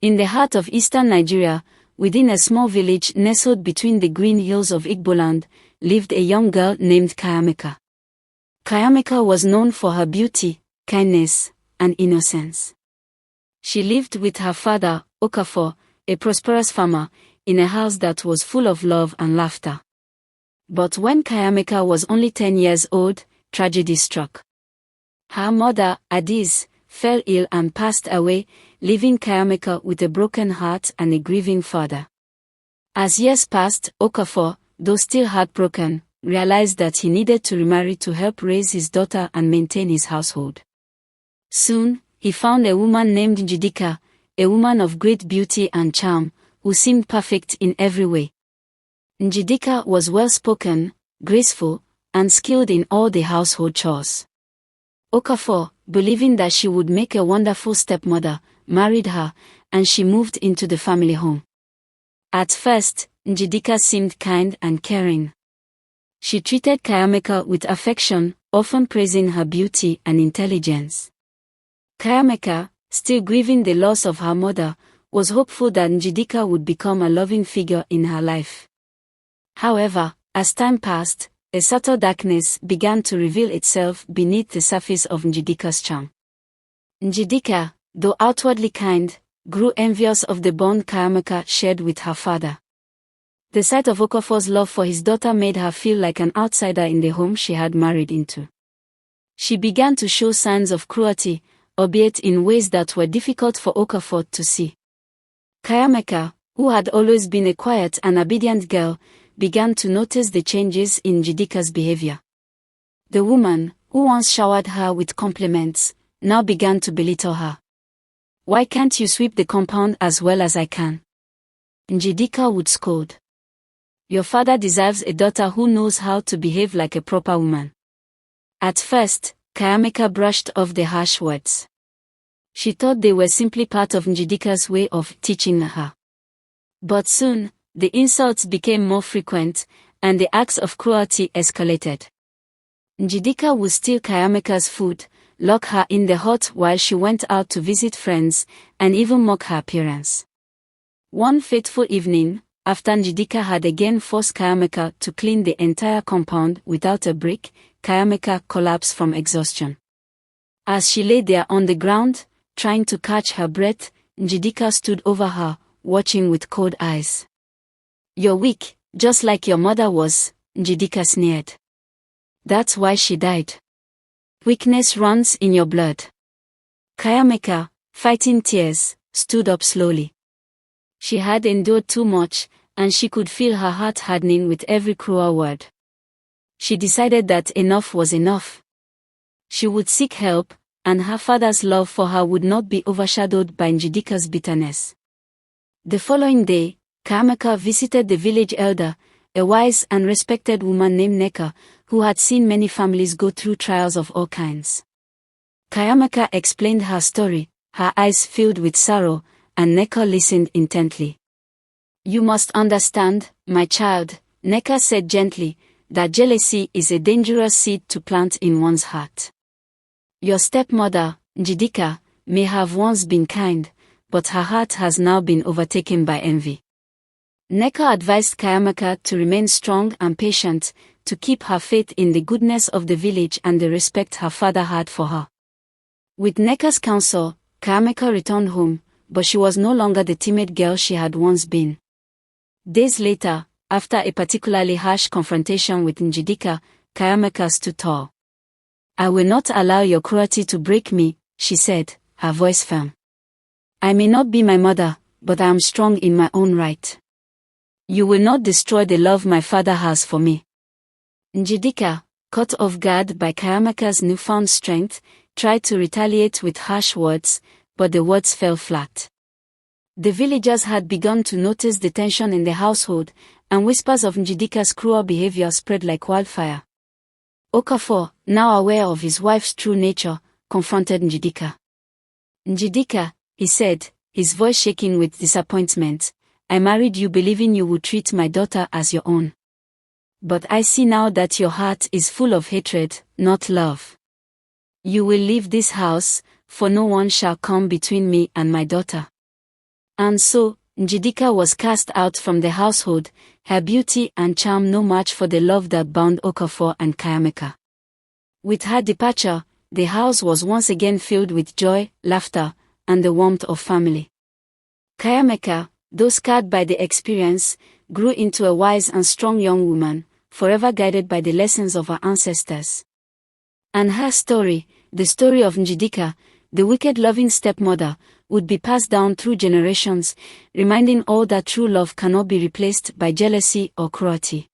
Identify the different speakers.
Speaker 1: In the heart of eastern Nigeria, within a small village nestled between the green hills of Igboland, lived a young girl named Kayameka. Kayameka was known for her beauty, kindness, and innocence. She lived with her father, Okafor, a prosperous farmer, in a house that was full of love and laughter. But when Kayameka was only 10 years old, tragedy struck. Her mother, Adiz, fell ill and passed away, leaving Kayameka with a broken heart and a grieving father. As years passed, Okafor, though still heartbroken, realized that he needed to remarry to help raise his daughter and maintain his household. Soon, he found a woman named Njideka, a woman of great beauty and charm, who seemed perfect in every way. Njideka was well-spoken, graceful, and skilled in all the household chores. Okafor, believing that she would make a wonderful stepmother, married her, and she moved into the family home. At first, Njideka seemed kind and caring. She treated Kayameka with affection, often praising her beauty and intelligence. Kayameka, still grieving the loss of her mother, was hopeful that Njideka would become a loving figure in her life. However, as time passed, a subtle darkness began to reveal itself beneath the surface of Njideka's charm. Njideka, though outwardly kind, grew envious of the bond Kayameka shared with her father. The sight of Okafor's love for his daughter made her feel like an outsider in the home she had married into. She began to show signs of cruelty, albeit in ways that were difficult for Okafor to see. Kayameka, who had always been a quiet and obedient girl, began to notice the changes in Njideka's behavior. The woman, who once showered her with compliments, now began to belittle her. "Why can't you sweep the compound as well as I can?" Njideka would scold. "Your father deserves a daughter who knows how to behave like a proper woman." At first, Kayameka brushed off the harsh words. She thought they were simply part of Njideka's way of teaching her. But soon, the insults became more frequent, and the acts of cruelty escalated. Njideka would steal Kayameka's food, lock her in the hut while she went out to visit friends, and even mock her appearance. One fateful evening, after Njideka had again forced Kayameka to clean the entire compound without a break, Kayameka collapsed from exhaustion. As she lay there on the ground, trying to catch her breath, Njideka stood over her, watching with cold eyes. "You're weak, just like your mother was," Njideka sneered. "That's why she died. Weakness runs in your blood." Kayameka, fighting tears, stood up slowly. She had endured too much, and she could feel her heart hardening with every cruel word. She decided that enough was enough. She would seek help, and her father's love for her would not be overshadowed by Njideka's bitterness. The following day, Kayameka visited the village elder, a wise and respected woman named Njideka, who had seen many families go through trials of all kinds. Kayameka explained her story, her eyes filled with sorrow, and Njideka listened intently. "You must understand, my child," Njideka said gently, "that jealousy is a dangerous seed to plant in one's heart. Your stepmother, Njideka, may have once been kind, but her heart has now been overtaken by envy." Njideka advised Kayameka to remain strong and patient, to keep her faith in the goodness of the village and the respect her father had for her. With Njideka's counsel, Kayameka returned home, but she was no longer the timid girl she had once been. Days later, after a particularly harsh confrontation with Njideka, Kayameka stood tall. "I will not allow your cruelty to break me," she said, her voice firm. "I may not be my mother, but I am strong in my own right. You will not destroy the love my father has for me." Njideka, caught off guard by Kayameka's newfound strength, tried to retaliate with harsh words, but the words fell flat. The villagers had begun to notice the tension in the household, and whispers of Njideka's cruel behavior spread like wildfire. Okafor, now aware of his wife's true nature, confronted Njideka. "Njideka," he said, his voice shaking with disappointment, "I married you believing you would treat my daughter as your own. But I see now that your heart is full of hatred, not love. You will leave this house, for no one shall come between me and my daughter." And so, Njideka was cast out from the household, her beauty and charm no match for the love that bound Okafor and Kayameka. With her departure, the house was once again filled with joy, laughter, and the warmth of family. Kayameka, though scarred by the experience, grew into a wise and strong young woman, forever guided by the lessons of her ancestors. And her story, the story of Njideka, the wicked loving stepmother, would be passed down through generations, reminding all that true love cannot be replaced by jealousy or cruelty.